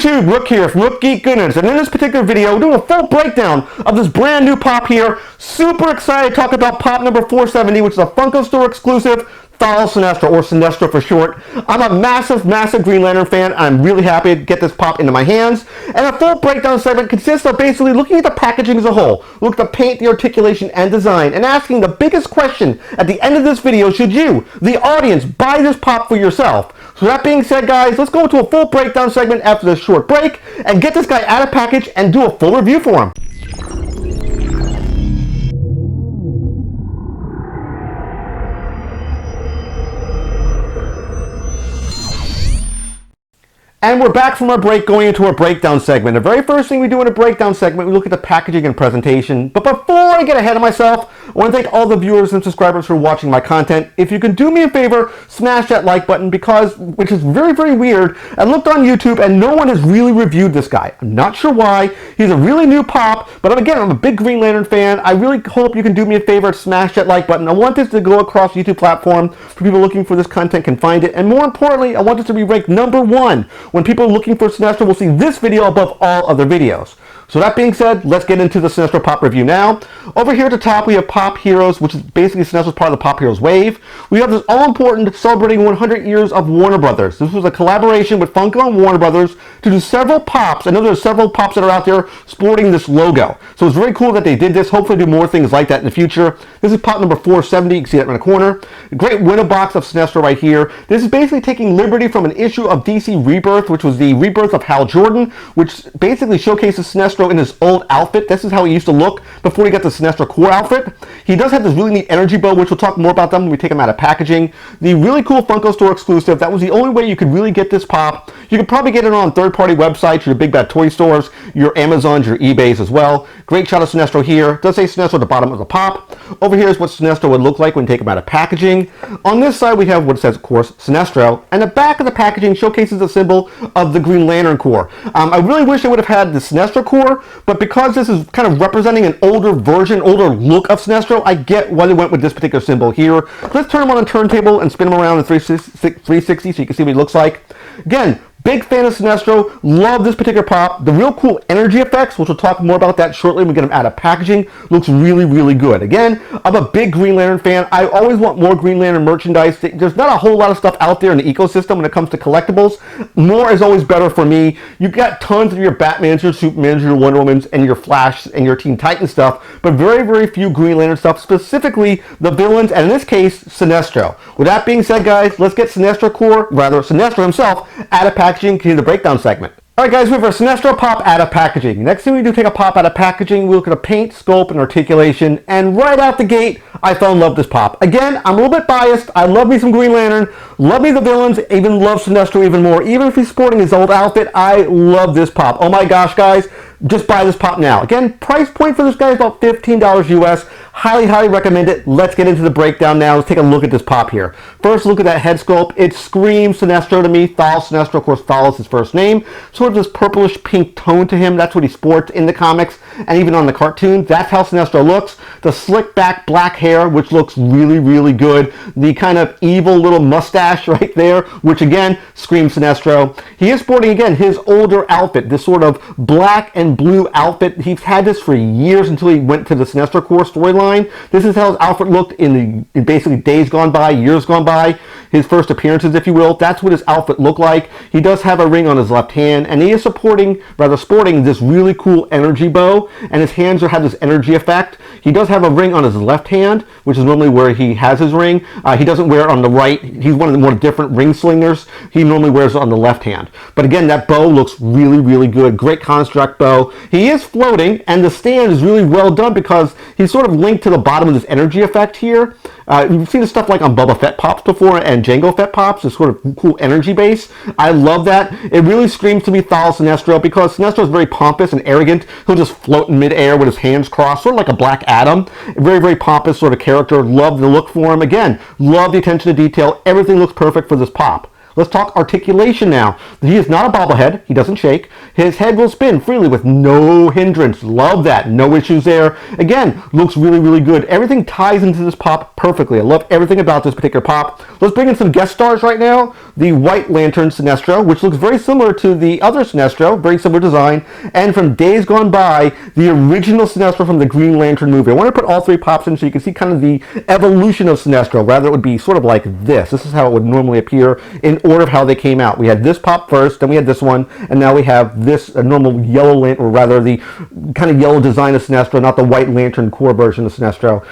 YouTube, Rook here from Rook, Geek, and in this particular video, we're doing a full breakdown of this brand new pop here. Super excited to talk about pop number 470, which is a Funko Store exclusive. Follow Sinestro, or Sinestro for short. I'm a massive Green Lantern fan. I'm really happy to get this pop into my hands. And a full breakdown segment consists of basically looking at the packaging as a whole, look at the paint, the articulation, and design, and asking the biggest question at the end of this video: should you, the audience, buy this pop for yourself? So that being said, guys, let's go into a full breakdown segment after this short break and get this guy out of package and do a full review for him. And we're back from our break, going into our breakdown segment. The very first thing we do in a breakdown segment, we look at the packaging and presentation. But before I get ahead of myself, I want to thank all the viewers and subscribers for watching my content. If you can do me a favor, smash that like button, which is very weird. I looked on YouTube and no one has really reviewed this guy. I'm not sure why. He's a really new pop, but I'm a big Green Lantern fan. I really hope you can do me a favor and smash that like button. I want this to go across YouTube platform for people looking for this content can find it. And more importantly, I want this to be ranked #1. When people are looking for Sinestro will see this video above all other videos. So that being said, let's get into the Sinestro Pop review now. Over here at the top, we have Pop Heroes, which is basically Sinestro's part of the Pop Heroes wave. We have this all-important celebrating 100 years of Warner Brothers. This was a collaboration with Funko and Warner Brothers to do several pops. I know there's several pops that are out there sporting this logo. So it's very cool that they did this. Hopefully do more things like that in the future. This is pop number 470. You can see that in the corner. A great window box of Sinestro right here. This is basically taking liberty from an issue of DC Rebirth, which was the rebirth of Hal Jordan, which basically showcases Sinestro in his old outfit. This is how he used to look before he got the Sinestro core outfit. He does have this really neat energy bow, which we'll talk more about them when we take him out of packaging. The really cool Funko Store exclusive. That was the only way you could really get this pop. You could probably get it on third-party websites, your big bad toy stores, your Amazons, your eBays as well. Great shot of Sinestro here. It does say Sinestro at the bottom of the pop. Over here is what Sinestro would look like when you take him out of packaging. On this side, we have what says, of course, Sinestro. And the back of the packaging showcases the symbol of the Green Lantern Corps. I really wish they would have had the Sinestro Corps, but because this is kind of representing an older version, older look of Sinestro, I get why they went with this particular symbol here. Let's turn him on a turntable and spin him around in 360 so you can see what he looks like. Again, big fan of Sinestro, love this particular pop. The real cool energy effects, which we'll talk more about that shortly when we get them out of packaging, looks really good. Again, I'm a big Green Lantern fan. I always want more Green Lantern merchandise. There's not a whole lot of stuff out there in the ecosystem when it comes to collectibles. More is always better for me. You've got tons of your Batmans, your Supermans, your Wonder Womans, and your Flash and your Teen Titans stuff, but very few Green Lantern stuff, specifically the villains, and in this case, Sinestro. With that being said, guys, let's get Sinestro himself out of packaging. To the breakdown segment. Alright guys, we have our Sinestro Pop out of packaging. Next thing we do, take a pop out of packaging, we look at a paint, sculpt, and articulation, and right out the gate, I fell in love with this pop. Again, I'm a little bit biased. I love me some Green Lantern, love me the villains, even love Sinestro even more. Even if he's sporting his old outfit, I love this pop. Oh my gosh, guys, just buy this pop now. Again, price point for this guy is about $15 US. Highly recommend it. Let's get into the breakdown now. Let's take a look at this pop here. First, look at that head sculpt. It screams Sinestro to me. Thal Sinestro, of course, follows his first name. Sort of this purplish pink tone to him. That's what he sports in the comics and even on the cartoon. That's how Sinestro looks. The slick back black hair, which looks really good. The kind of evil little mustache right there, which again, screams Sinestro. He is sporting, again, his older outfit. This sort of black and blue outfit. He's had this for years until he went to the Sinestro Corps storyline. This is how his outfit looked in basically days gone by, years gone by, his first appearances, if you will. That's what his outfit looked like. He does have a ring on his left hand, and he is sporting this really cool energy bow, and his hands have this energy effect. He does have a ring on his left hand, which is normally where he has his ring. He doesn't wear it on the right. He's one of the more different ring slingers. He normally wears it on the left hand. But again, that bow looks really good. Great construct bow. He is floating, and the stand is really well done because he's sort of linked to the bottom of this energy effect here. You've seen the stuff like on Boba Fett pops before and Jango Fett pops, this sort of cool energy base. I love that. It really screams to me Thal Sinestro because Sinestro is very pompous and arrogant. He'll just float in midair with his hands crossed, sort of like a Black Adam. Very pompous sort of character. Love the look for him. Again, love the attention to detail. Everything looks perfect for this pop. Let's talk articulation now. He is not a bobblehead. He doesn't shake. His head will spin freely with no hindrance. Love that. No issues there. Again, looks really, really good. Everything ties into this pop perfectly. I love everything about this particular pop. Let's bring in some guest stars right now. The White Lantern Sinestro, which looks very similar to the other Sinestro, very similar design, and from days gone by, the original Sinestro from the Green Lantern movie. I want to put all three pops in so you can see kind of the evolution of Sinestro. Rather, it would be sort of like this. This is how it would normally appear in order of how they came out. We had this pop first, then we had this one, and now we have this normal yellow lantern, or rather the kind of yellow design of Sinestro, not the White Lantern core version of Sinestro.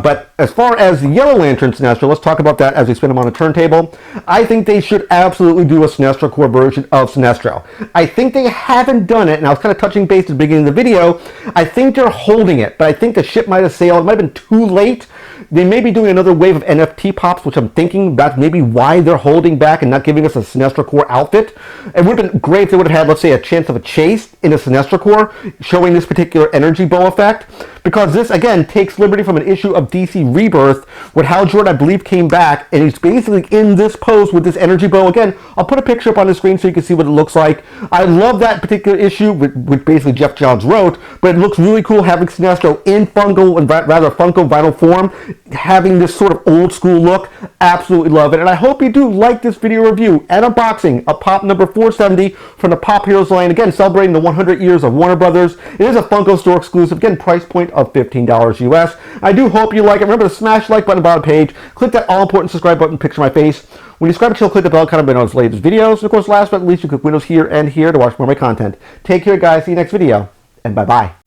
But as far as the Yellow Lantern Sinestro, let's talk about that as we spin them on a turntable. I think they should absolutely do a Sinestro core version of Sinestro. I think they haven't done it, and I was kind of touching base at the beginning of the video. I think they're holding it, but I think the ship might have sailed. It might have been too late. They may be doing another wave of NFT pops, which I'm thinking that's maybe why they're holding back and not giving us a Sinestro core outfit. It would have been great if they would have had, let's say, a chance of a chase in a Sinestro core, showing this particular energy bow effect. Because this, again, takes liberty from an issue of DC Rebirth, with Hal Jordan, I believe, came back, and he's basically in this pose with this energy bow. Again, I'll put a picture up on the screen so you can see what it looks like. I love that particular issue, which basically Jeff Johns wrote, but it looks really cool having Sinestro in Funko, and rather Funko vinyl form, having this sort of old school look. Absolutely love it. And I hope you do like this video review and unboxing of Pop number 470 from the Pop Heroes line. Again, celebrating the 100 years of Warner Brothers. It is a Funko store exclusive. Again, price point of $15 US. I do hope you like it. Remember to smash the like button on the bottom page. Click that all-important subscribe button, picture my face. When you subscribe, click the bell icon to notice latest videos. And of course, last but not least, you click Windows here and here to watch more of my content. Take care, guys. See you next video, and bye-bye.